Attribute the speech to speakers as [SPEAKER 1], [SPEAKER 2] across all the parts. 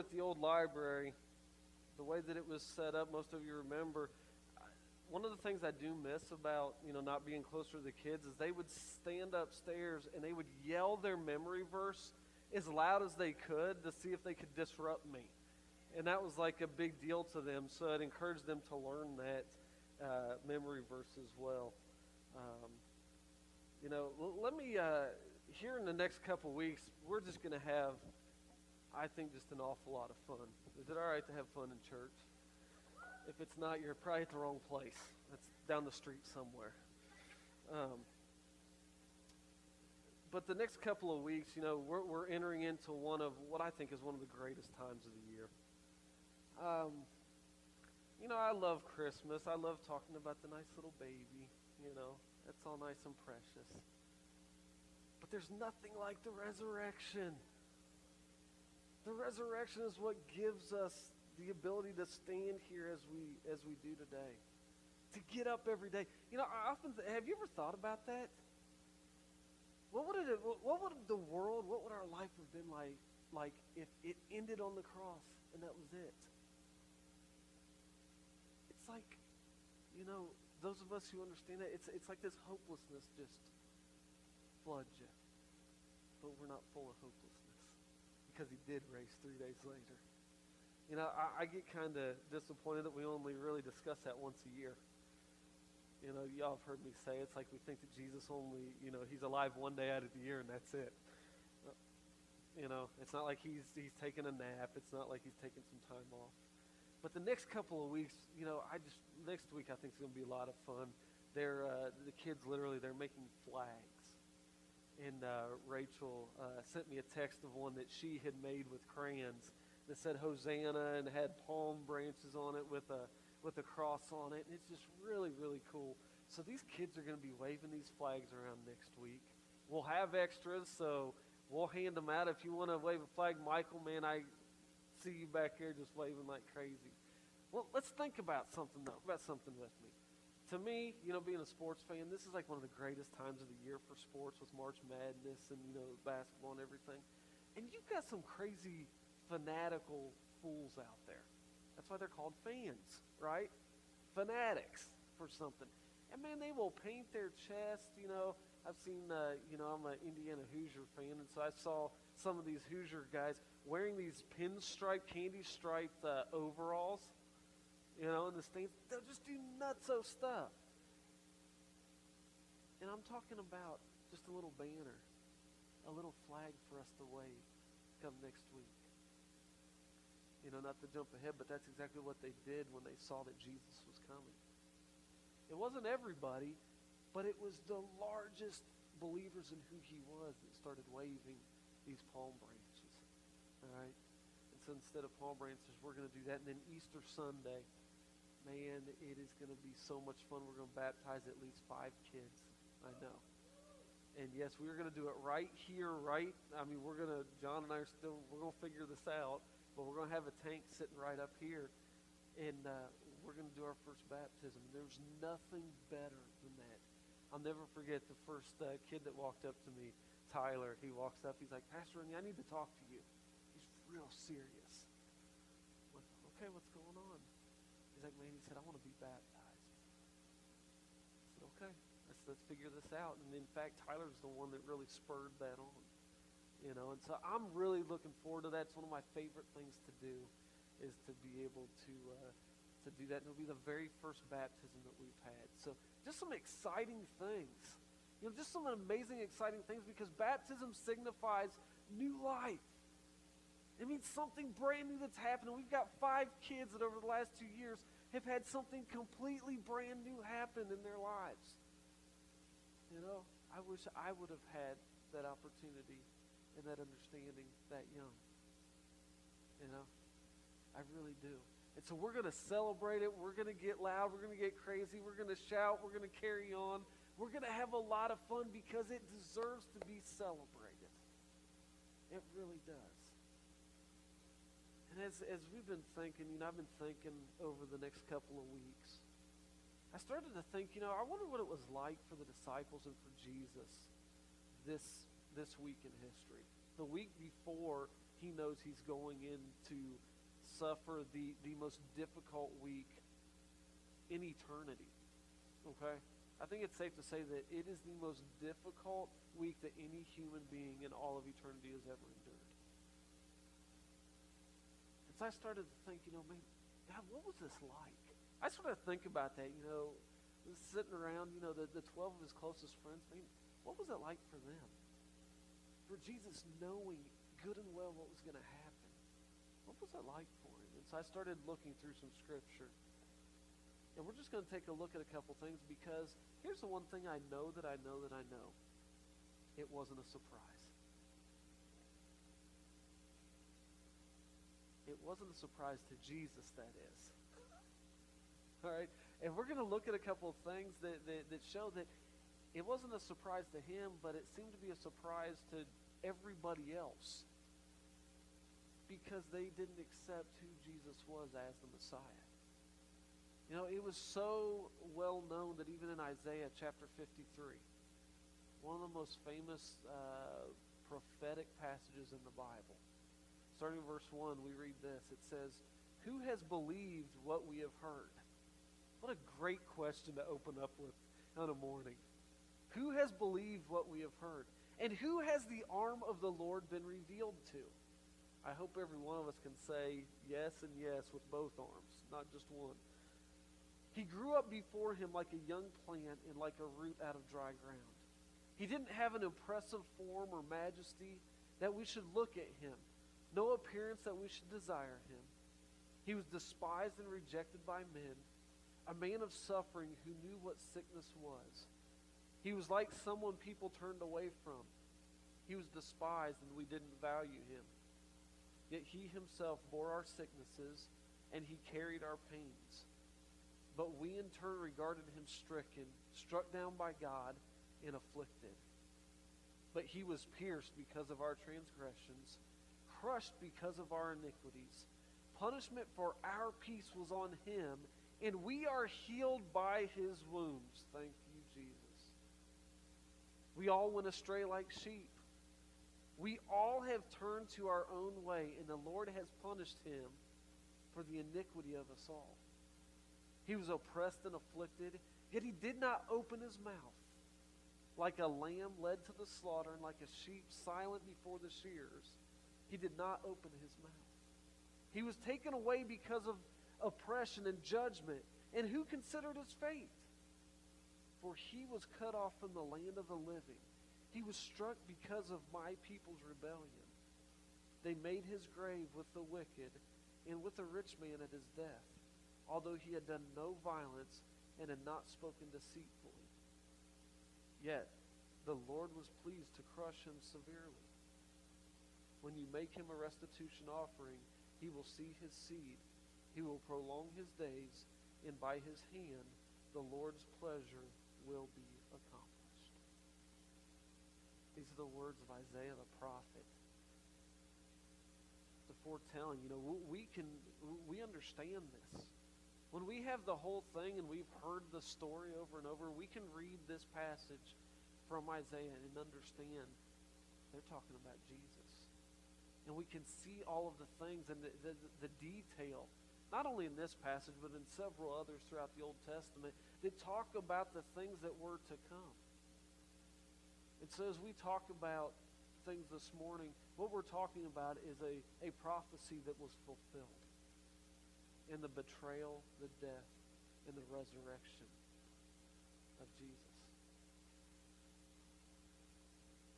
[SPEAKER 1] at the old library, the way that it was set up, most of you remember, one of the things I do miss about, not being closer to the kids is they would stand upstairs and they would yell their memory verse as loud as they could to see if they could disrupt me. And that was like a big deal to them, so it encouraged them to learn that memory verse as well. Let me, here in the next couple weeks, we're just going to have, I think, just an awful lot of fun. Is it all right to have fun in church? If it's not, you're probably at the wrong place. That's down the street somewhere. But the next couple of weeks, we're entering into one of what I think is one of the greatest times of the year. I love Christmas. I love talking about the nice little baby. That's all nice and precious. But there's nothing like the resurrection. The resurrection is what gives us the ability to stand here as we do today, to get up every day. I often have you ever thought about that? What would our life have been like if it ended on the cross and that was it? It's like, those of us who understand that, it's like this hopelessness just floods you. But we're not full of hopelessness because he did raise 3 days later. I get kind of disappointed that we only really discuss that once a year. Y'all have heard me say it's like we think that Jesus only, he's alive one day out of the year and that's it. It's not like he's taking a nap. It's not like he's taking some time off. But the next couple of weeks, next week I think is going to be a lot of fun. The kids they're making flags. And Rachel sent me a text of one that she had made with crayons that said Hosanna and had palm branches on it with a cross on it. And it's just really, really cool. So these kids are going to be waving these flags around next week. We'll have extras, so we'll hand them out. If you want to wave a flag, Michael, man, I see you back here just waving like crazy. Well, let's think about something, though. About something with me. To me, being a sports fan, this is like one of the greatest times of the year for sports with March Madness and, basketball and everything. And you've got some crazy fanatical fools out there. That's why they're called fans, right? Fanatics for something. And, man, they will paint their chest, I've seen, I'm an Indiana Hoosier fan, and so I saw some of these Hoosier guys wearing these pinstripe, candy-striped overalls, in the stands. They'll just do nutso stuff. And I'm talking about just a little banner, a little flag for us to wave come next week. Not to jump ahead, but that's exactly what they did when they saw that Jesus was coming. It wasn't everybody, but it was the largest believers in who he was that started waving these palm branches. All right? And so instead of palm branches, we're going to do that. And then Easter Sunday, man, it is going to be so much fun. We're going to baptize at least 5 kids. I know. And yes, we're going to do it right here, John and I we're going to figure this out, but we're going to have a tank sitting right up here. And we're going to do our first baptism. There's nothing better than that. I'll never forget the first kid that walked up to me, Tyler. He walks up. He's like, Pastor Renny, I need to talk to you. He's real serious. I'm like, okay, what's going on? He's like, man, he said, I want to be baptized. I said, okay, let's figure this out. And in fact, Tyler's the one that really spurred that on. And so I'm really looking forward to that. It's one of my favorite things to do is to be able to do that. And it'll be the very first baptism that we've had. So just some exciting things. Just some amazing, exciting things because baptism signifies new life. It means something brand new that's happening. We've got 5 kids that over the last 2 years have had something completely brand new happen in their lives. I wish I would have had that opportunity and that understanding that young. I really do. And so we're going to celebrate it. We're going to get loud. We're going to get crazy. We're going to shout. We're going to carry on. We're going to have a lot of fun because it deserves to be celebrated. It really does. And as we've been thinking, I've been thinking over the next couple of weeks, I started to think, I wonder what it was like for the disciples and for Jesus this week in history. The week before he knows he's going in to suffer the most difficult week in eternity. Okay? I think it's safe to say that it is the most difficult week that any human being in all of eternity has ever endured. And so I started to think, man, God, what was this like? I started to think about that, sitting around, the 12 of his closest friends. Man, what was it like for them? For Jesus knowing good and well what was going to happen. What was it like for him? And so I started looking through some scripture. And we're just going to take a look at a couple things, because here's the one thing I know that I know that I know. It wasn't a surprise. It wasn't a surprise to Jesus, that is. All right? And we're going to look at a couple of things that show that it wasn't a surprise to him, but it seemed to be a surprise to everybody else, because they didn't accept who Jesus was as the Messiah. It was so well known that even in Isaiah chapter 53, one of the most famous prophetic passages in the Bible, starting in verse 1, we read this. It says, "Who has believed what we have heard?" What a great question to open up with on a morning. Who has believed what we have heard? And who has the arm of the Lord been revealed to? I hope every one of us can say yes and yes with both arms, not just one. He grew up before him like a young plant and like a root out of dry ground. He didn't have an impressive form or majesty that we should look at him, no appearance that we should desire him. He was despised and rejected by men, a man of suffering who knew what sickness was. He was like someone people turned away from. He was despised and we didn't value him. Yet he himself bore our sicknesses and he carried our pains. But we in turn regarded him stricken, struck down by God, and afflicted. But he was pierced because of our transgressions, crushed because of our iniquities. Punishment for our peace was on him, and we are healed by his wounds. Thank you, Jesus. We all went astray like sheep. We all have turned to our own way, and the Lord has punished him for the iniquity of us all. He was oppressed and afflicted, yet he did not open his mouth. Like a lamb led to the slaughter, and like a sheep silent before the shearers, he did not open his mouth. He was taken away because of oppression and judgment, and who considered his fate? For he was cut off from the land of the living. He was struck because of my people's rebellion. They made his grave with the wicked and with the rich man at his death, although he had done no violence and had not spoken deceitfully. Yet the Lord was pleased to crush him severely. When you make him a restitution offering, he will see his seed. He will prolong his days, and by his hand the Lord's pleasure will be accomplished. These are the words of Isaiah the prophet. The foretelling, we understand this. When we have the whole thing and we've heard the story over and over, we can read this passage from Isaiah and understand they're talking about Jesus. And we can see all of the things and the detail, not only in this passage, but in several others throughout the Old Testament, that talk about the things that were to come. And so as we talk about things this morning, what we're talking about is a prophecy that was fulfilled in the betrayal, the death, and the resurrection of Jesus.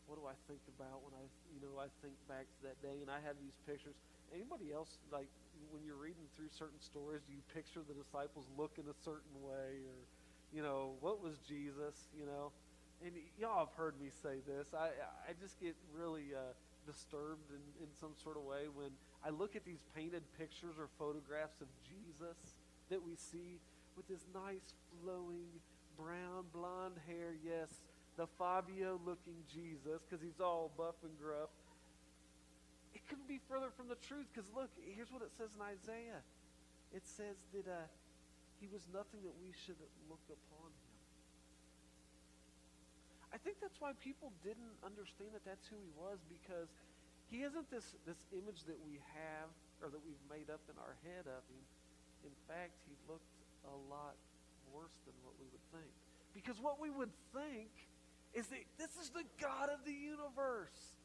[SPEAKER 1] What do I think about when I think back to that day and I have these pictures? Anybody else, like when you're reading through certain stories, do you picture the disciples looking a certain way, or, what was Jesus, And y'all have heard me say this. I just get really disturbed in some sort of way when I look at these painted pictures or photographs of Jesus that we see with this nice flowing brown blonde hair. Yes, the Fabio-looking Jesus, because he's all buff and gruff. It couldn't be further from the truth, because look, here's what it says in Isaiah. It says that he was nothing that we should look upon him. I think that's why people didn't understand that that's who he was, because He isn't this image that we have or that we've made up in our head of him. In fact, he looked a lot worse than what we would think. Because what we would think is that this is the God of the universe.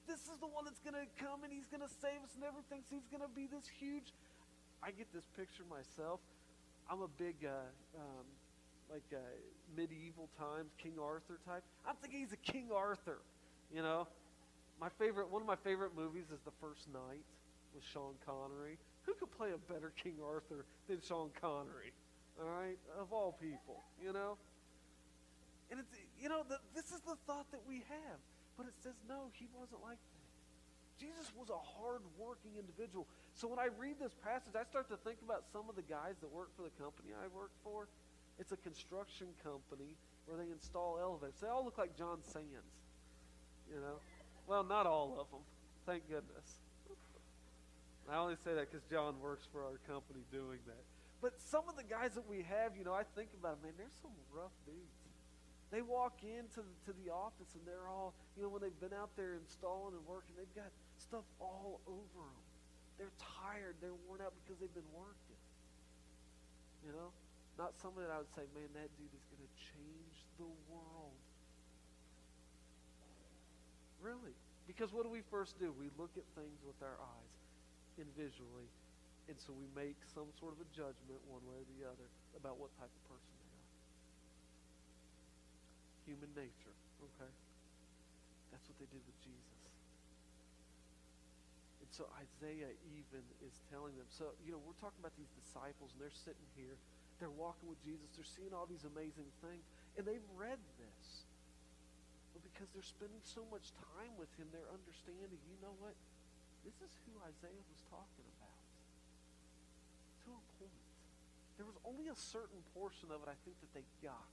[SPEAKER 1] This is the one that's going to come and he's going to save us and everything. So he's going to be this huge. I get this picture myself. I'm a big, medieval times, King Arthur type. I'm thinking he's a King Arthur, you know. One of my favorite movies is The First Knight with Sean Connery. Who could play a better King Arthur than Sean Connery? All right, of all people, you know. And it's, this is the thought that we have, but it says no, he wasn't like that. Jesus was a hard-working individual. So when I read this passage, I start to think about some of the guys that work for the company I work for. It's a construction company where they install elevators. They all look like John Sands, you know. Well, not all of them, thank goodness. I only say that because John works for our company doing that. But some of the guys that we have, I think about, man, there's some rough dudes. They walk into the office and they're all, when they've been out there installing and working, they've got stuff all over them. They're tired, they're worn out because they've been working. Not somebody that I would say, man, that dude is going to change the world. Really. Because what do we first do? We look at things with our eyes and visually, and so we make some sort of a judgment one way or the other about what type of person they are. Human nature, okay? That's what they did with Jesus. And so Isaiah even is telling them, so, we're talking about these disciples, and they're sitting here, they're walking with Jesus, they're seeing all these amazing things, and they've read this. But because they're spending so much time with him, they're understanding, you know what? This is who Isaiah was talking about. To a point. There was only a certain portion of it, I think, that they got.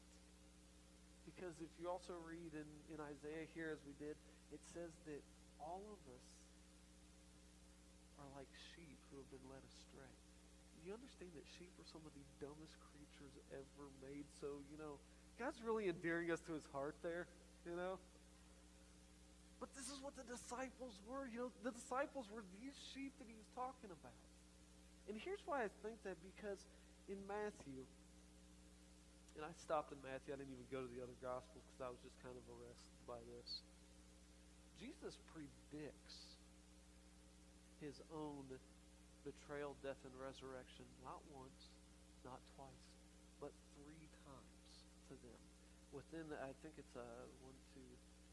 [SPEAKER 1] Because if you also read in Isaiah here, as we did, it says that all of us are like sheep who have been led astray. You understand that sheep are some of the dumbest creatures ever made. So, God's really endearing us to his heart there, But this is what the disciples were. The disciples were these sheep that he was talking about. And here's why I think that, because in Matthew, and I stopped in Matthew, I didn't even go to the other Gospels because I was just kind of arrested by this. Jesus predicts his own betrayal, death, and resurrection, not once, not twice, but 3 times to them. Within, I think it's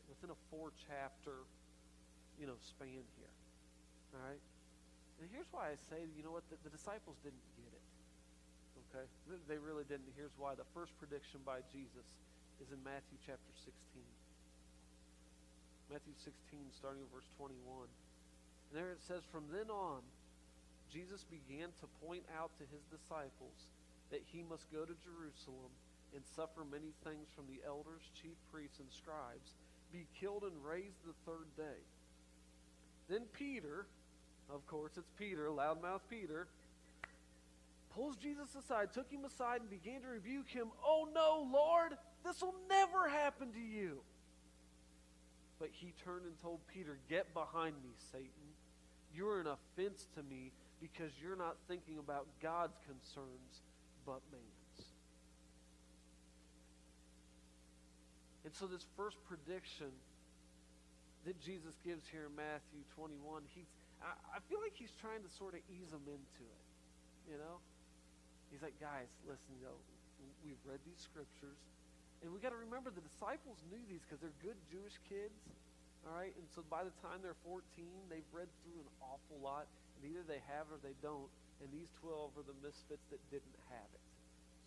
[SPEAKER 1] within a 4-chapter, span here. All right? And here's why I say, the disciples didn't get it. Okay? They really didn't. Here's why. The first prediction by Jesus is in Matthew chapter 16. Matthew 16, starting in verse 21. And there it says, from then on, Jesus began to point out to his disciples that he must go to Jerusalem and suffer many things from the elders, chief priests, and scribes, be killed and raised the 3rd day. Then Peter, of course it's Peter, loudmouth Peter, pulls Jesus aside, took him aside, and began to rebuke him. Oh no, Lord, this will never happen to you. But he turned and told Peter, get behind me, Satan. You are an offense to me because you're not thinking about God's concerns, but man's. And so this first prediction that Jesus gives here in Matthew 21, I feel like he's trying to sort of ease them into it, He's like, guys, listen, we've read these scriptures, and we got to remember the disciples knew these because they're good Jewish kids, all right? And so by the time they're 14, they've read through an awful lot, and either they have or they don't, and these 12 are the misfits that didn't have it.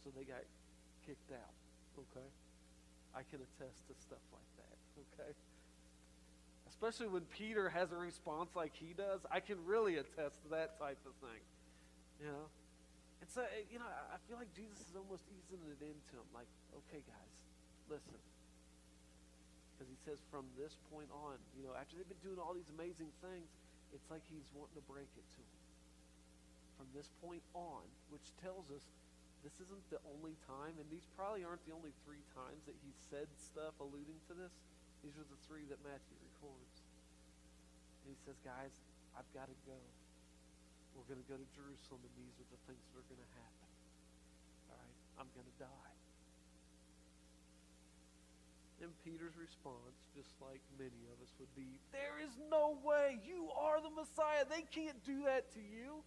[SPEAKER 1] So they got kicked out, okay? I can attest to stuff like that, okay? Especially when Peter has a response like he does, I can really attest to that type of thing, And so, I feel like Jesus is almost easing it into them, like, okay, guys, listen. Because he says from this point on, after they've been doing all these amazing things, it's like he's wanting to break it to them. From this point on, which tells us this isn't the only time, and these probably aren't the only 3 times that he said stuff alluding to this. These are the 3 that Matthew records. And he says, guys, I've got to go. We're going to go to Jerusalem, and these are the things that are going to happen. All right, I'm going to die. And Peter's response, just like many of us would be, there is no way. You are the Messiah. They can't do that to you.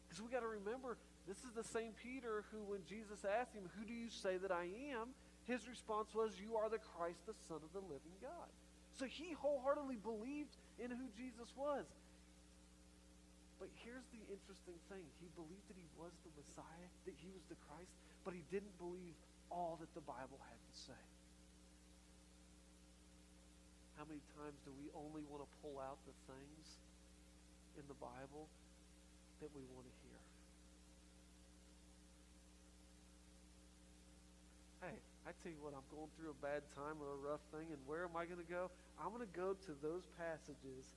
[SPEAKER 1] Because we got to remember, this is the same Peter who, when Jesus asked him, who do you say that I am? His response was, you are the Christ, the Son of the living God. So he wholeheartedly believed in who Jesus was. But here's the interesting thing. He believed that he was the Messiah, that he was the Christ, but he didn't believe all that the Bible had to say. How many times do we only want to pull out the things in the Bible that we want to hear? Hey, I tell you what, I'm going through a bad time or a rough thing, and where am I going to go? I'm going to go to those passages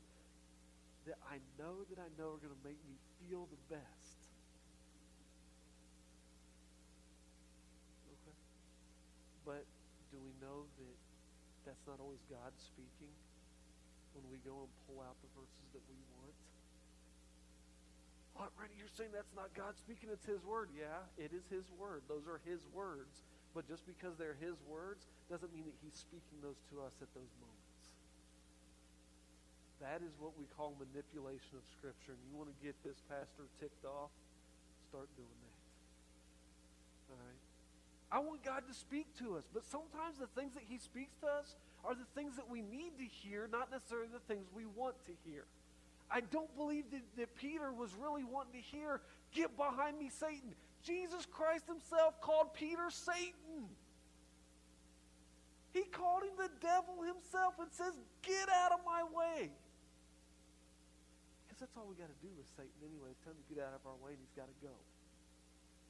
[SPEAKER 1] that I know are going to make me feel the best. Okay? But do we know that that's not always God speaking when we go and pull out the verses that we want? What, Renny, you're saying that's not God speaking, it's his word. Yeah, it is his word. Those are his words. But just because they're his words doesn't mean that he's speaking those to us at those moments. That is what we call manipulation of Scripture. And you want to get this pastor ticked off? Start doing that. All right? I want God to speak to us, but sometimes the things that he speaks to us are the things that we need to hear, not necessarily the things we want to hear. I don't believe that Peter was really wanting to hear, get behind me, Satan. Jesus Christ himself called Peter Satan. He called him the devil himself and says, get out of my way. Because that's all we got to do with Satan anyway. Tell him to get out of our way and he's got to go.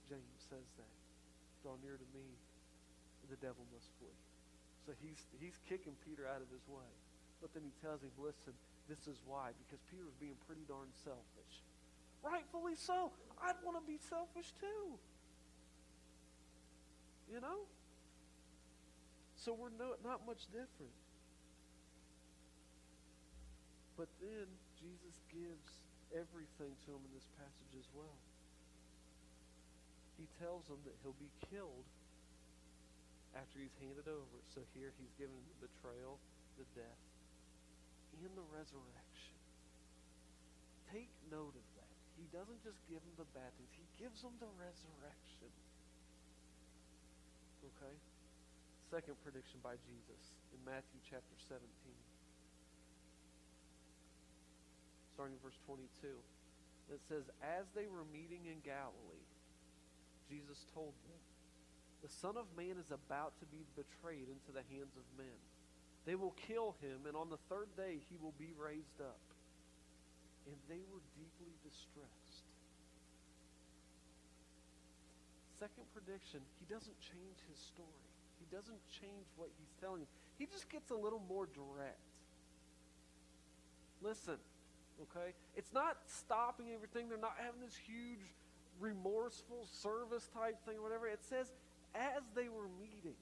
[SPEAKER 1] James says that. Draw near to me, the devil must flee. So he's kicking Peter out of his way. But then he tells him, listen, this is why. Because Peter was being pretty darn selfish. Rightfully so. I'd want to be selfish too. You know? So we're not much different. But then Jesus gives everything to him in this passage as well. He tells them that he'll be killed after he's handed over. So here he's given the betrayal, the death, and the resurrection. Take note of that. He doesn't just give them the bad things. He gives them the resurrection. Okay? Second prediction by Jesus in Matthew chapter 17. Starting in verse 22. It says, as they were meeting in Galilee, Jesus told them, the Son of Man is about to be betrayed into the hands of men. They will kill him, and on the third day he will be raised up. And they were deeply distressed. Second prediction, he doesn't change his story. He doesn't change what he's telling them. He just gets a little more direct. Listen, okay? It's not stopping everything. They're not having this huge remorseful service type thing or whatever. It says, as they were meeting,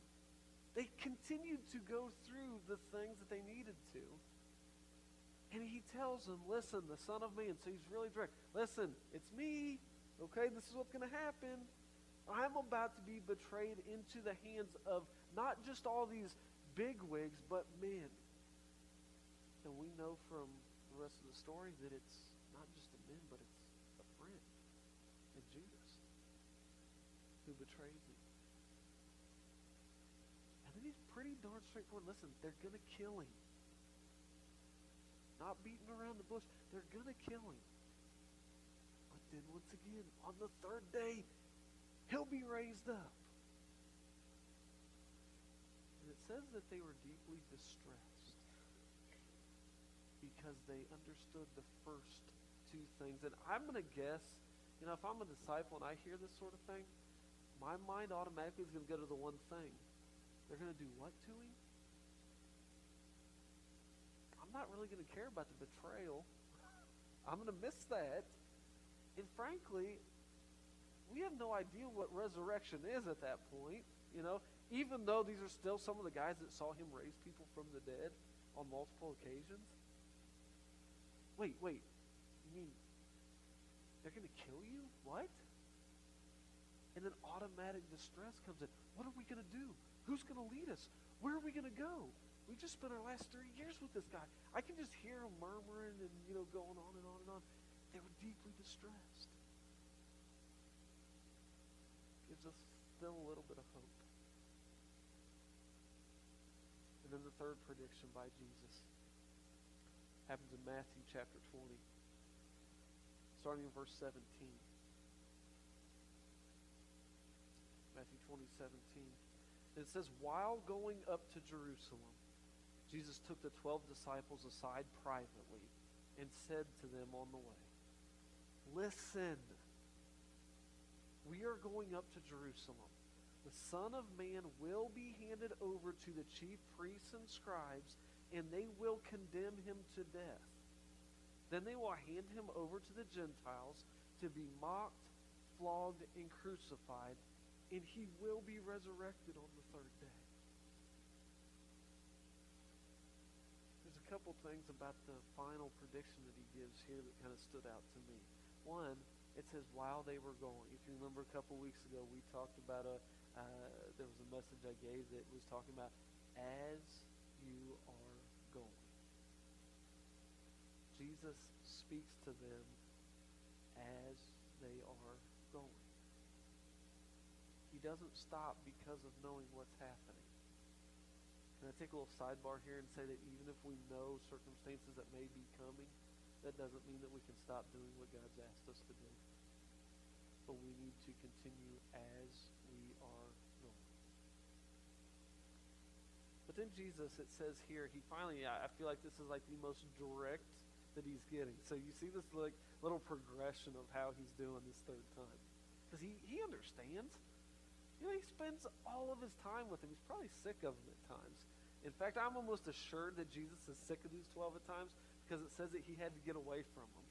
[SPEAKER 1] they continued to go through the things that they needed to. And he tells them, listen, the Son of Man, so he's really direct. Listen, it's me. Okay, this is what's going to happen. I'm about to be betrayed into the hands of not just all these bigwigs, but men. And we know from the rest of the story that it's not just the men, but it's a friend. And Judas, who betrays him. And then he's pretty darn straightforward. Listen, they're going to kill him. Not beating around the bush. They're going to kill him. But then once again, on the third day, he'll be raised up. And it says that they were deeply distressed because they understood the first two things. And I'm going to guess, you know, if I'm a disciple and I hear this sort of thing, my mind automatically is going to go to the one thing. They're going to do what to him? I'm not really going to care about the betrayal. I'm going to miss that. And frankly, we have no idea what resurrection is at that point. You know, even though these are still some of the guys that saw him raise people from the dead on multiple occasions. wait, you mean they're going to kill you? What? And then automatic distress comes in. What are we going to do? Who's going to lead us? Where are we going to go? We just spent our last 3 years with this guy. I can just hear him murmuring and, going on and on and on. They were deeply distressed. Gives us still a little bit of hope. And then the third prediction by Jesus happens in Matthew chapter 20, starting in verse 17. Matthew 20:17. It says, while going up to Jerusalem, Jesus took the 12 disciples aside privately and said to them on the way, listen, we are going up to Jerusalem. The Son of Man will be handed over to the chief priests and scribes, and they will condemn him to death. Then they will hand him over to the Gentiles to be mocked, flogged, and crucified, and he will be resurrected on the third day. There's a couple things about the final prediction that he gives here that kind of stood out to me. One, it says while they were going. If you remember a couple weeks ago, we talked about there was a message I gave that was talking about as you are going. Jesus speaks to them as they are going. He doesn't stop because of knowing what's happening. Can I take a little sidebar here and say that even if we know circumstances that may be coming, that doesn't mean that we can stop doing what God's asked us to do. But we need to continue as we are going. But then Jesus, it says here, he finally, I feel like this is like the most direct that he's getting. So you see this like little progression of how he's doing this third time. Because he understands. He spends all of his time with him. He's probably sick of them at times. In fact, I'm almost assured that Jesus is sick of these 12 at times because it says that he had to get away from them.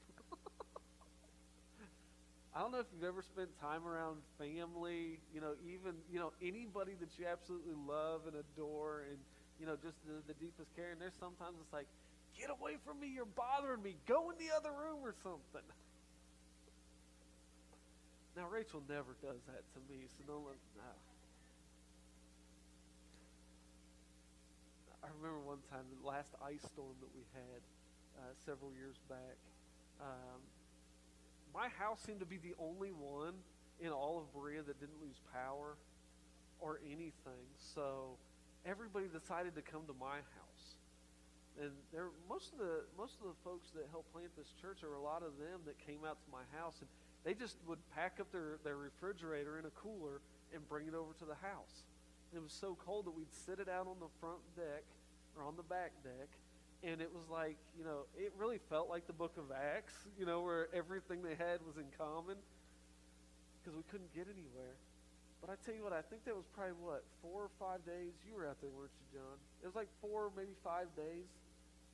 [SPEAKER 1] I don't know if you've ever spent time around family, even, anybody that you absolutely love and adore and, just the deepest care. And there's sometimes it's like, get away from me, you're bothering me. Go in the other room or something. Now, Rachel never does that to me, so don't let... No. I remember one time, the last ice storm that we had several years back, my house seemed to be the only one in all of Berea that didn't lose power or anything, so everybody decided to come to my house. And most of the folks that helped plant this church, there were a lot of them that came out to my house, and they just would pack up their refrigerator in a cooler and bring it over to the house. And it was so cold that we'd sit it out on the front deck or on the back deck, and it was like, it really felt like the book of Acts, where everything they had was in common because we couldn't get anywhere. But I tell you what, I think that was probably, 4 or 5 days? You were out there, weren't you, John? It was like 4, maybe 5 days,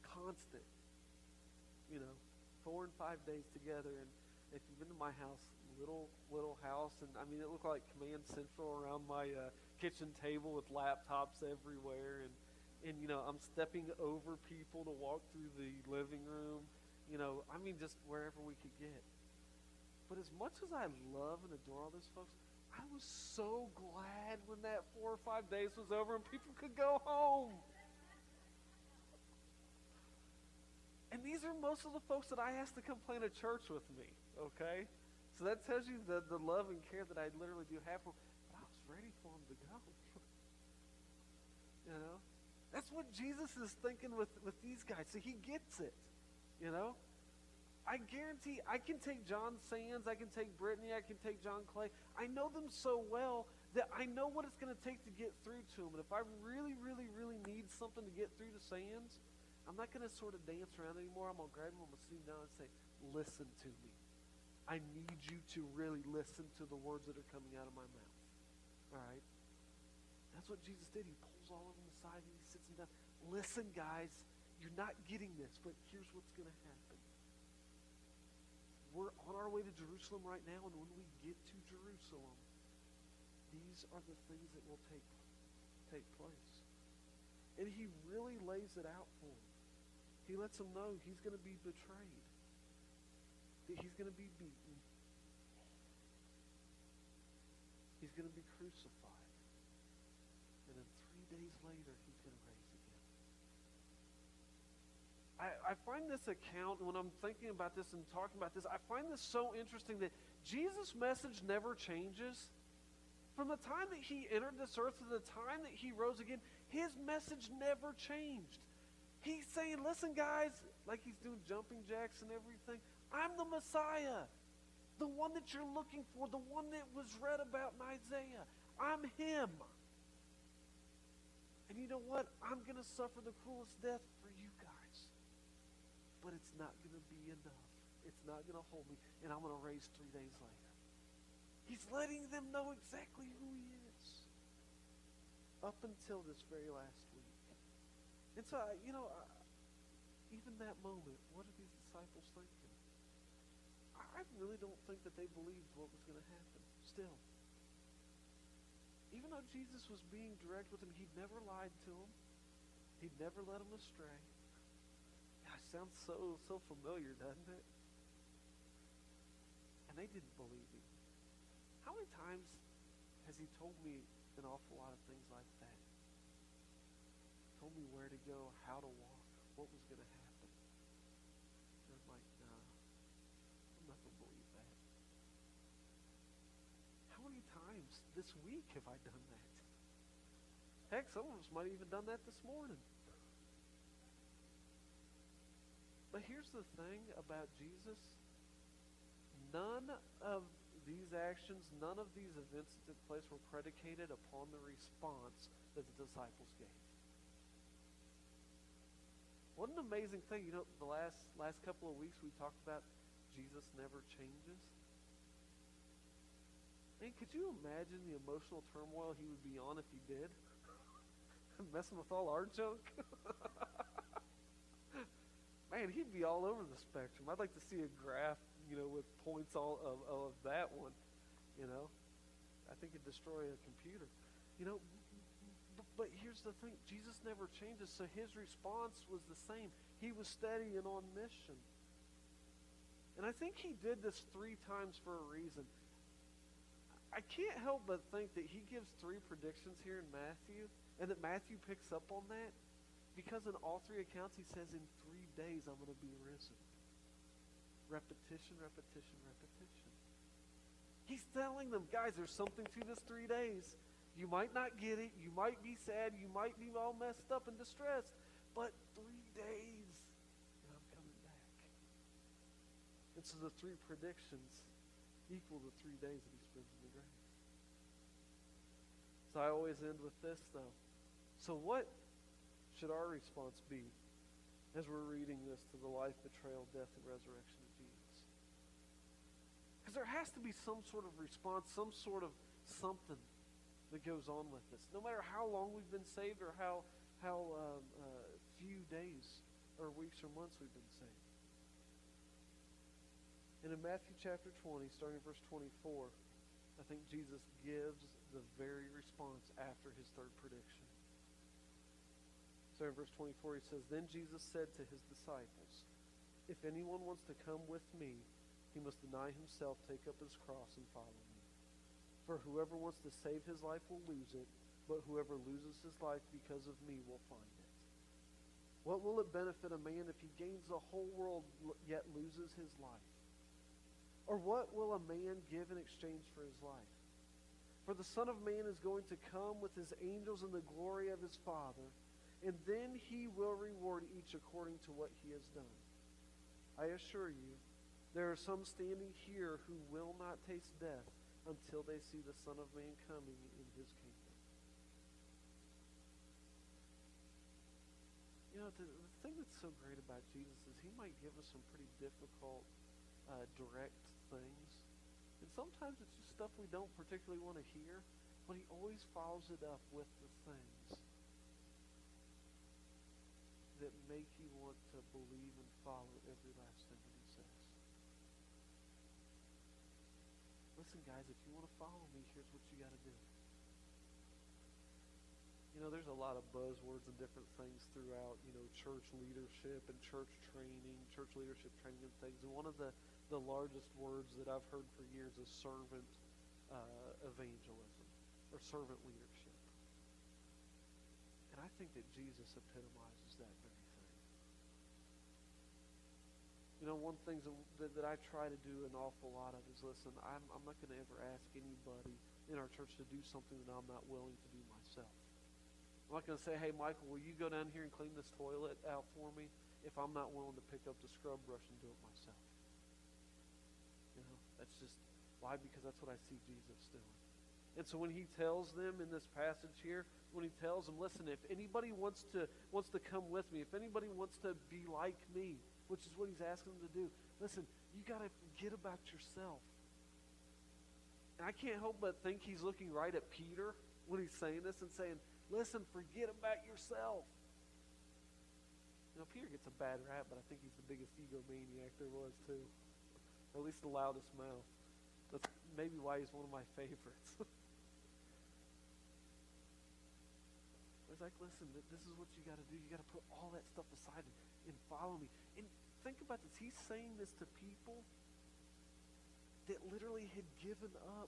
[SPEAKER 1] constant. 4 and 5 days together. And if you've been to my house, little house, and I mean, it looked like Command Central around my kitchen table with laptops everywhere, and I'm stepping over people to walk through the living room, just wherever we could get. But as much as I love and adore all these folks, I was so glad when that 4 or 5 days was over and people could go home. And these are most of the folks that I asked to come plant a church with me, okay? So that tells you the love and care that I literally do have for them. But I was ready for them to go. That's what Jesus is thinking with these guys. So he gets it, I guarantee I can take John Sands, I can take Brittany, I can take John Clay. I know them so well that I know what it's going to take to get through to them. And if I really, really, really need something to get through to Sands, I'm not going to sort of dance around anymore. I'm going to grab him, I'm going to sit down and say, listen to me. I need you to really listen to the words that are coming out of my mouth. All right? That's what Jesus did. He pulls all of them aside and he sits them down. Listen, guys, you're not getting this, but here's what's going to happen. We're on our way to Jerusalem right now, and when we get to Jerusalem, these are the things that will take place. And he really lays it out for them. he lets them know he's going to be betrayed, that he's going to be beaten, he's going to be crucified, and then 3 days later, he's going to raise again. I find this account, when I'm thinking about this and talking about this, I find this so interesting that Jesus' message never changes. From the time that he entered this earth to the time that he rose again, his message never changed. He's saying, listen guys, like he's doing jumping jacks and everything, I'm the Messiah, the one that you're looking for, the one that was read about in Isaiah. I'm him. And you know what? I'm going to suffer the cruelest death for you guys. But it's not going to be enough. It's not going to hold me. And I'm going to raise 3 days later. He's letting them know exactly who he is. Up until this very last week. And so, even that moment, what are these disciples thinking? I really don't think that they believed what was going to happen. Still. Even though Jesus was being direct with them, he'd never lied to them. He'd never led them astray. Gosh, sounds so familiar, doesn't it? And they didn't believe him. How many times has he told me an awful lot of things like that? Told me where to go, how to walk, what was going to happen. And I'm like, nah, I'm not going to believe that. How many times this week have I done that? Heck, some of us might have even done that this morning. But here's the thing about Jesus. None of these actions, none of these events that took place were predicated upon the response that the disciples gave. What an amazing thing. The last couple of weeks we talked about Jesus never changes. Man, could you imagine the emotional turmoil he would be on if he did? Messing with all our junk? Man, he'd be all over the spectrum. I'd like to see a graph, with points all of that one. I think it'd destroy a computer. But here's the thing. Jesus never changes, so his response was the same. He was steady and on mission. And I think he did this 3 times for a reason. I can't help but think that he gives 3 predictions here in Matthew, and that Matthew picks up on that, because in all 3 accounts he says, in 3 days I'm going to be risen. Repetition, repetition, repetition. He's telling them, guys, there's something to this 3 days. You might not get it. You might be sad. You might be all messed up and distressed. But 3 days, and I'm coming back. And so the 3 predictions equal the 3 days that he spends in the grave. So I always end with this, though. So what should our response be as we're reading this to the life, betrayal, death, and resurrection of Jesus? Because there has to be some sort of response, some sort of something that goes on with this. No matter how long we've been saved or how few days or weeks or months we've been saved. And in Matthew chapter 20, starting in verse 24, I think Jesus gives the very response after his 3rd prediction. So in verse 24 he says, Then Jesus said to his disciples, If anyone wants to come with me, he must deny himself, take up his cross, and follow me. For whoever wants to save his life will lose it, but whoever loses his life because of me will find it. What will it benefit a man if he gains the whole world yet loses his life? Or what will a man give in exchange for his life? For the Son of Man is going to come with his angels in the glory of his Father, and then he will reward each according to what he has done. I assure you, there are some standing here who will not taste death until they see the Son of Man coming in his kingdom. The thing that's so great about Jesus is he might give us some pretty difficult, direct things. And sometimes it's just stuff we don't particularly want to hear, but he always follows it up with the things that make you want to believe and follow every last thing that he says. Listen, guys, if you want to follow me, here's what you got to do. There's a lot of buzzwords and different things throughout, church leadership and church training, church leadership training and things. And one of the largest words that I've heard for years is servant evangelism or servant leadership. And I think that Jesus epitomizes that very thing. One thing that I try to do an awful lot of is, listen, I'm not going to ever ask anybody in our church to do something that I'm not willing to do myself. I'm not going to say, hey, Michael, will you go down here and clean this toilet out for me if I'm not willing to pick up the scrub brush and do it myself. That's just, why? Because that's what I see Jesus doing. And so when he tells them in this passage here, when he tells them, listen, if anybody wants to come with me, if anybody wants to be like me, which is what he's asking them to do, listen, you got to forget about yourself. And I can't help but think he's looking right at Peter when he's saying this and saying, listen, forget about yourself. Peter gets a bad rap, but I think he's the biggest egomaniac there was too. Or at least the loudest mouth. That's maybe why he's one of my favorites. It's like, listen, this is what you got to do. You got to put all that stuff aside and follow me. And think about this. He's saying this to people that literally had given up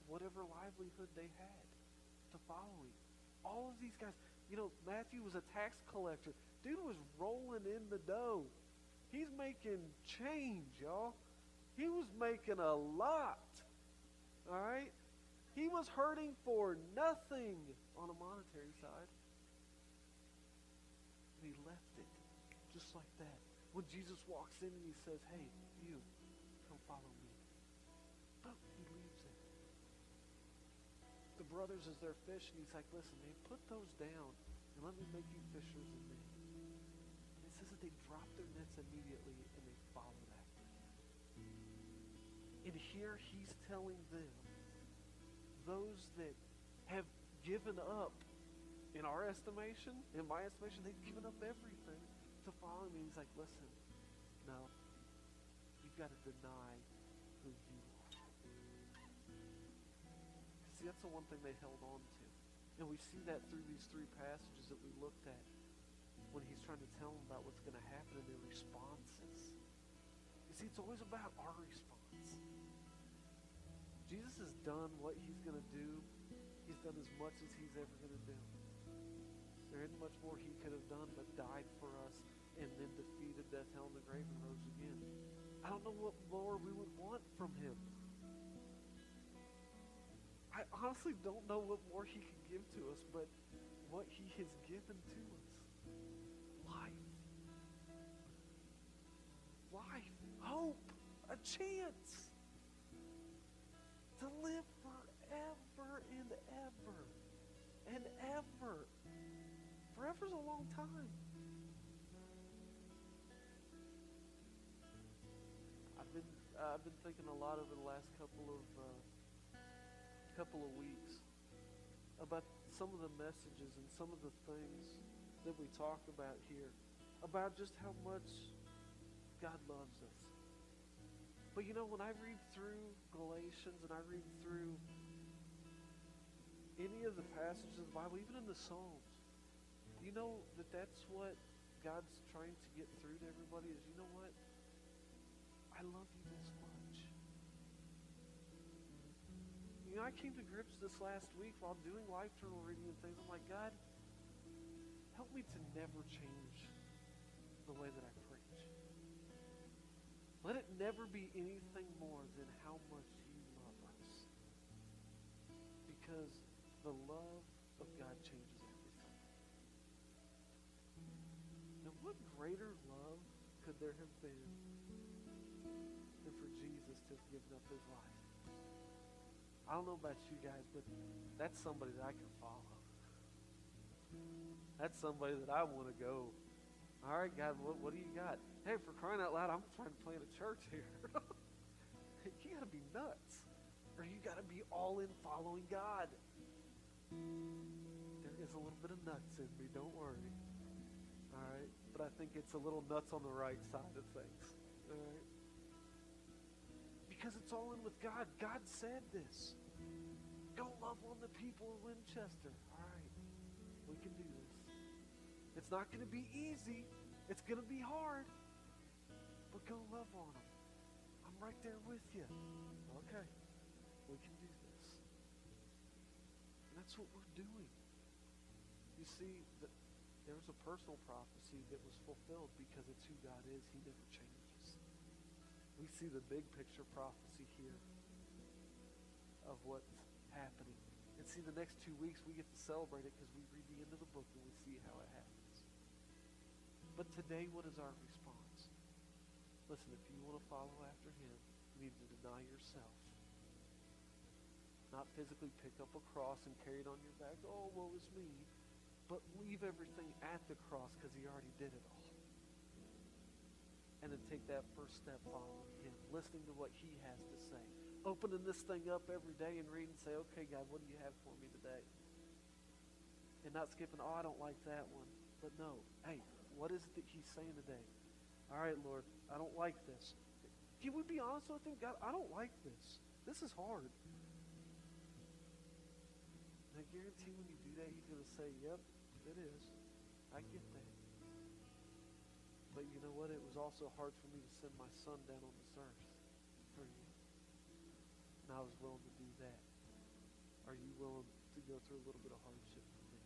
[SPEAKER 1] whatever livelihood they had to follow him. All of these guys, Matthew was a tax collector. Dude was rolling in the dough. He's making change, y'all. He was making a lot. All right? He was hurting for nothing on a monetary side. And he left it just like that. When Jesus walks in and he says, hey, you, come follow me. Boom, he leaves it. The brothers, as they're fishing, he's like, listen, man, put those down and let me make you fishers of men. And it says that they dropped their nets immediately and they followed after him. And here he's telling them, those that have given up, in our estimation, in my estimation, they've given up everything to follow me. He's like, listen, no, you've got to deny who you are. See, that's the one thing they held on to. And we see that through these three passages that we looked at when he's trying to tell them about what's going to happen and their responses. You see, it's always about our response. Jesus has done what he's going to do. He's done as much as he's ever going to do. There isn't much more he could have done but died for us and then defeated death, hell, and the grave and rose again. I don't know what more we would want from him. I honestly don't know what more he could give to us, but what he has given to us. Life. Life. Hope. A chance. To live forever and ever. And ever. Forever's a long time. I've been thinking a lot over the last couple of weeks about some of the messages and some of the things that we talk about here, about just how much God loves us. But when I read through Galatians and I read through any of the passages of the Bible, even in the Psalms, you know that's what God's trying to get through to everybody is, you know what? I love you this much. I came to grips this last week while doing life journal reading and things. I'm like, God, help me to never change the way that I preach. Let it never be anything more than how much you love us. Because the love of God changes everything. Now, what greater love could there have been than for Jesus to have given up his life? I don't know about you guys, but that's somebody that I can follow. That's somebody that I want to go. All right, God, what do you got? Hey, for crying out loud, I'm trying to plant a church here. You got to be nuts. Or you got to be all in following God. There is a little bit of nuts in me, don't worry. All right? But I think it's a little nuts on the right side of things. All right? Because it's all in with God. God said this. Go love on the people of Winchester. All right. We can do this. It's not going to be easy. It's going to be hard. But go love on them. I'm right there with you. Okay. We can do this. And that's what we're doing. You see, there was a personal prophecy that was fulfilled because it's who God is. He never changes. We see the big picture prophecy here of what's happening. And see, the next 2 weeks we get to celebrate it because we read the end of the book and we see how it happens. But today, what is our response? Listen, if you want to follow after him, you need to deny yourself. Not physically pick up a cross and carry it on your back. Oh, woe is me. But leave everything at the cross because he already did it all. And then take that first step following him, listening to what he has to say. Opening this thing up every day and read and say, okay, God, what do you have for me today? And not skipping, oh, I don't like that one. But no, hey, what is it that he's saying today? All right, Lord, I don't like this. Can we be honest with him? God, I don't like this. This is hard. And I guarantee when you do that, he's going to say, yep, it is. I get that. But you know what? It was also hard for me to send my son down on this earth for you. And I was willing to do that. Are you willing to go through a little bit of hardship for me?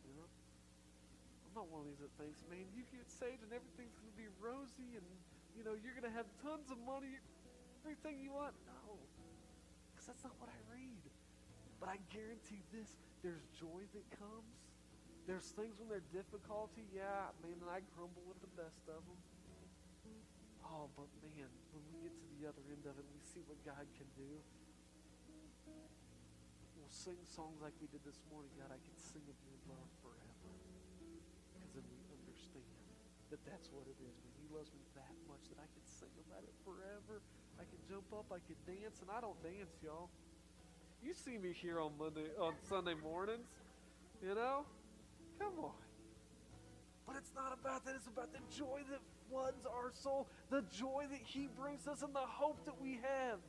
[SPEAKER 1] You know? I'm not one of these that thinks, man, you get saved and everything's going to be rosy and, you know, you're going to have tons of money, everything you want. No. Because that's not what I read. But I guarantee this, there's joy that comes. There's things when they're difficulty. Yeah, man, and I grumble with the best of them. Oh, but man, when we get to the other end of it, we see what God can do. We'll sing songs like we did this morning. God, I can sing of your love forever. Because then we understand that that's what it is. When he loves me that much that I can sing about it forever. I can jump up, I can dance, and I don't dance, y'all. You see me here on Sunday mornings, you know? Come on. But it's not about that. It's about the joy that floods our soul, the joy that he brings us, and the hope that we have.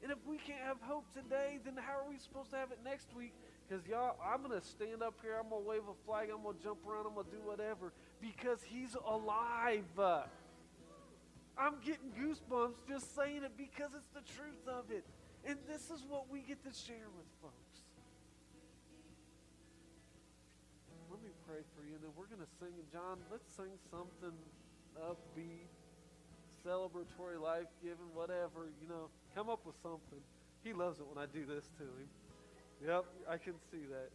[SPEAKER 1] And if we can't have hope today, then how are we supposed to have it next week? Because, y'all, I'm going to stand up here, I'm going to wave a flag, I'm going to jump around, I'm going to do whatever, because he's alive. I'm getting goosebumps just saying it because it's the truth of it. And this is what we get to share with folks. Let me pray for you, and then we're going to sing. And John, let's sing something upbeat, celebratory, life-giving, whatever. You know, come up with something. He loves it when I do this to him. Yep, I can see that.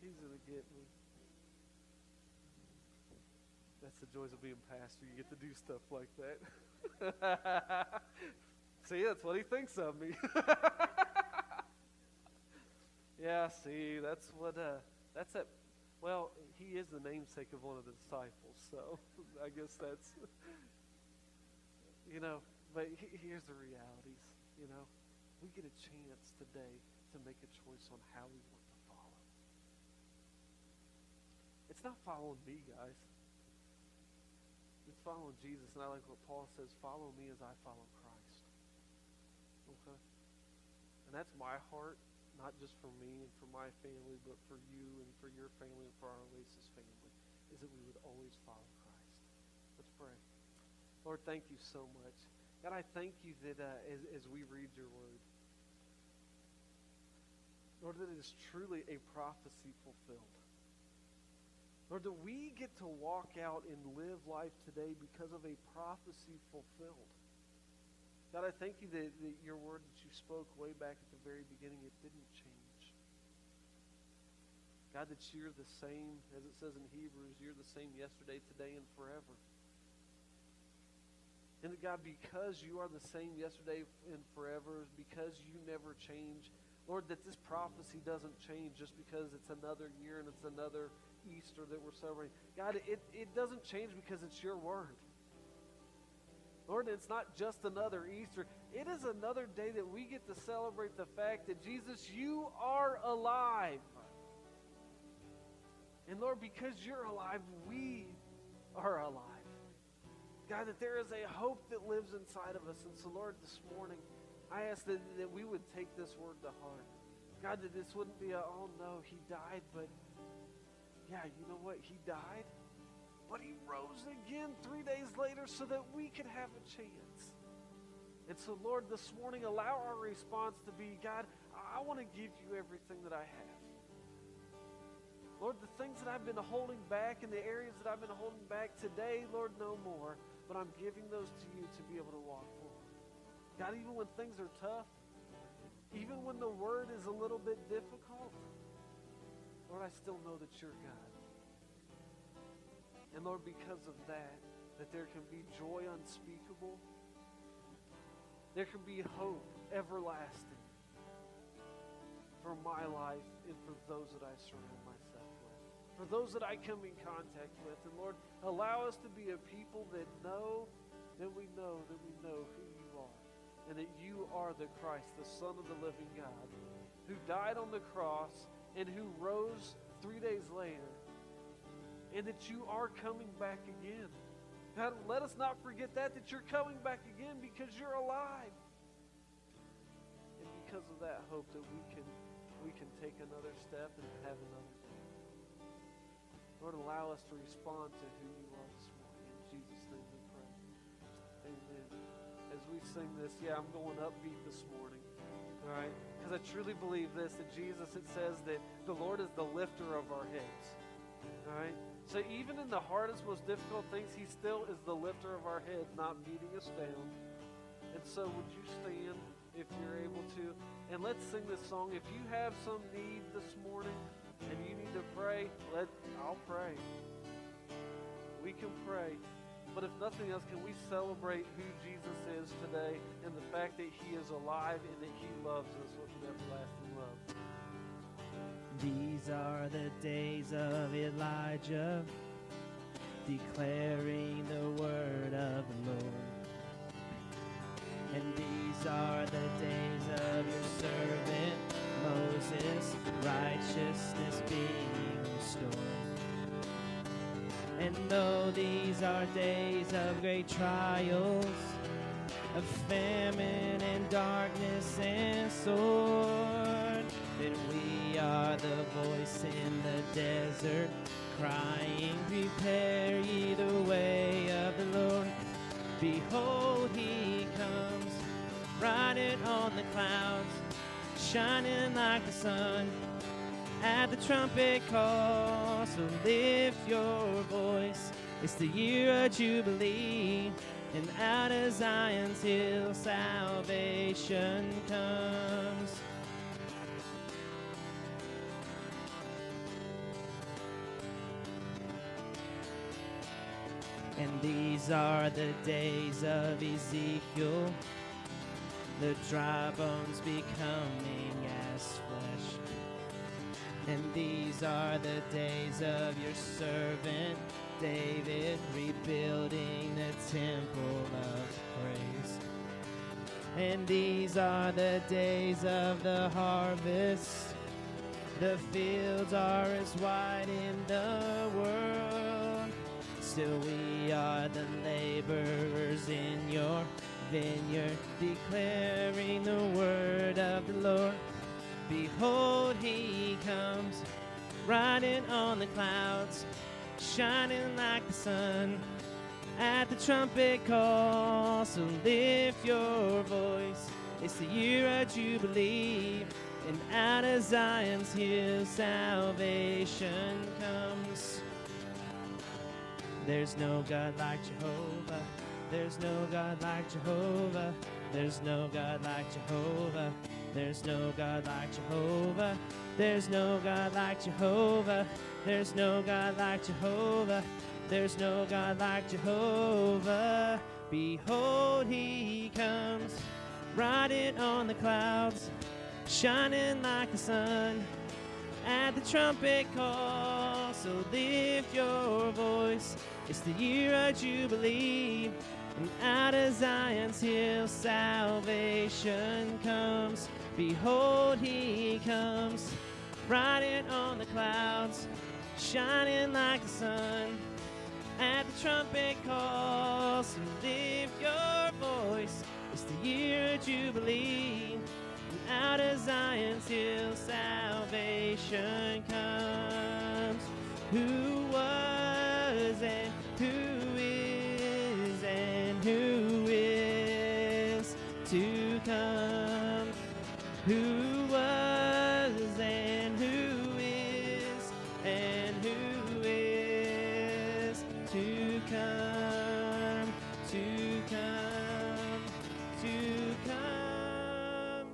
[SPEAKER 1] He's going to get me. That's the joys of being pastor. You get to do stuff like that. See, that's what he thinks of me. Yeah, see, that's what, that's that. Well, he is the namesake of one of the disciples, so I guess that's, you know, but here's the realities, you know. We get a chance today to make a choice on how we want to follow. It's not following me, guys. It's following Jesus, and I like what Paul says, follow me as I follow Christ. Okay? And that's my heart. Not just for me and for my family, but for you and for your family and for our Oasis family, is that we would always follow Christ. Let's pray. Lord, thank you so much. God, I thank you that as we read your word, Lord, that it is truly a prophecy fulfilled. Lord, that we get to walk out and live life today because of a prophecy fulfilled. God, I thank you that your word that you spoke way back at the very beginning, it didn't change. God, that you're the same, as it says in Hebrews, you're the same yesterday, today, and forever. And that God, because you are the same yesterday and forever, because you never change, Lord, that this prophecy doesn't change just because it's another year and it's another Easter that we're celebrating. God, it doesn't change because it's your word. Lord, it's not just another Easter. It is another day that we get to celebrate the fact that, Jesus, you are alive. And Lord, because you're alive, we are alive. God, that there is a hope that lives inside of us. And so, Lord, this morning, I ask that we would take this word to heart. God, that this wouldn't be oh no, he died, but yeah, you know what? He died, but he rose again 3 days later so that we could have a chance. And so, Lord, this morning, allow our response to be, God, I want to give you everything that I have. Lord, the things that I've been holding back and the areas that I've been holding back today, Lord, no more, but I'm giving those to you to be able to walk forward. God, even when things are tough, even when the word is a little bit difficult, Lord, I still know that you're God. And Lord, because of that there can be joy unspeakable. There can be hope everlasting for my life and for those that I surround myself with, for those that I come in contact with. And Lord, allow us to be a people that know who you are, and that you are the Christ, the Son of the living God, who died on the cross and who rose 3 days later, and that you are coming back again. God, let us not forget that you're coming back again because you're alive. And because of that hope that we can take another step and have another day. Lord, allow us to respond to who you are this morning. In Jesus' name we pray. Amen. As we sing this, I'm going upbeat this morning. All right? Because I truly believe this, that Jesus, it says that the Lord is the lifter of our heads. All right? So even in the hardest, most difficult things, he still is the lifter of our heads, not beating us down. And so would you stand if you're able to? And let's sing this song. If you have some need this morning and you need to pray, I'll pray. We can pray. But if nothing else, can we celebrate who Jesus is today and the fact that he is alive and that he loves us with an everlasting love?
[SPEAKER 2] These are the days of Elijah, declaring the word of the Lord. And these are the days of your servant Moses, righteousness being restored. And though these are days of great trials, of famine and darkness and sword, then we are the voice in the desert, crying, prepare ye the way of the Lord. Behold, he comes, riding on the clouds, shining like the sun. At the trumpet call, so lift your voice. It's the year of Jubilee, and out of Zion's hill salvation comes. And these are the days of Ezekiel, the dry bones becoming as flesh. And these are the days of your servant David, rebuilding the temple of praise. And these are the days of the harvest. The fields are as wide in the world. Still we are the laborers in your vineyard, declaring the word of the Lord. Behold, he comes, riding on the clouds, shining like the sun. At the trumpet call, so lift your voice. It's the year of Jubilee, and out of Zion's hill salvation comes. There's no God like Jehovah. There's no God like Jehovah. There's no God like Jehovah. There's no God like Jehovah. There's no God like Jehovah. There's no God like Jehovah. There's no God like Jehovah. Behold, he comes, riding on the clouds, shining like the sun. At the trumpet call, so lift your voice. It's the year of Jubilee, and out of Zion's hill salvation comes. Behold, he comes, riding on the clouds, shining like the sun. At the trumpet call, so lift your voice. It's the year of Jubilee, and Out of Zion's hill salvation comes. Who was and who is to come. Who was and who is to come, to come, to come.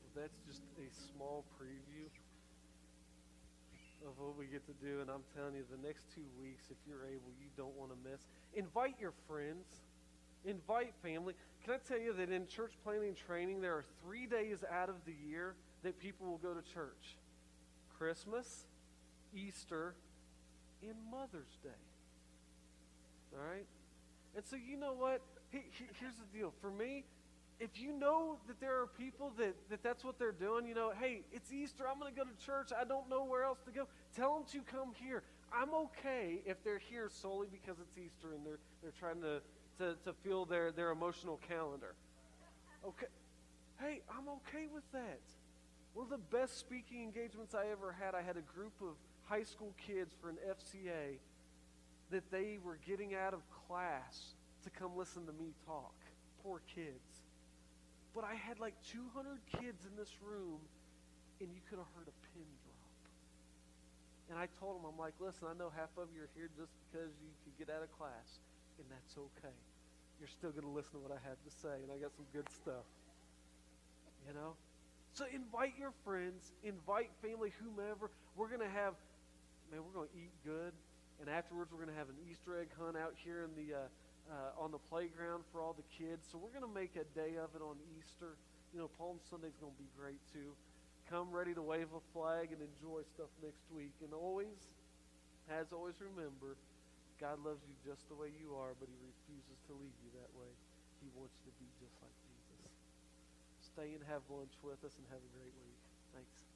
[SPEAKER 1] Well, that's just a small preview of what we get to do, and I'm telling you, the next 2 weeks, if you're able, you don't want to miss. Invite your friends. Invite family. Can I tell you that in church planning training, there are 3 days out of the year that people will go to church. Christmas, Easter, and Mother's Day. All right? And so you know what? Here's the deal. For me, if you know that there are people that's what they're doing, you know, hey, it's Easter, I'm going to go to church, I don't know where else to go, tell them to come here. I'm okay if they're here solely because it's Easter and they're trying to fill their emotional calendar. Okay. Hey, I'm okay with that. One of the best speaking engagements I ever had, I had a group of high school kids for an FCA that they were getting out of class to come listen to me talk. Poor kids. But I had like 200 kids in this room, and you could have heard a pin drop. And I told them, I'm like, listen, I know half of you are here just because you could get out of class, and that's okay. You're still going to listen to what I have to say, and I got some good stuff. You know? So invite your friends, invite family, whomever. We're going to have, we're going to eat good, and afterwards we're going to have an Easter egg hunt out here in the on the playground for all the kids. So we're going to make a day of it on Easter. You know, Palm Sunday's going to be great too. Come ready to wave a flag and enjoy stuff next week. And always, as always, remember, God loves you just the way you are, but he refuses to leave you that way. He wants you to be just like Jesus. Stay and have lunch with us and have a great week. Thanks.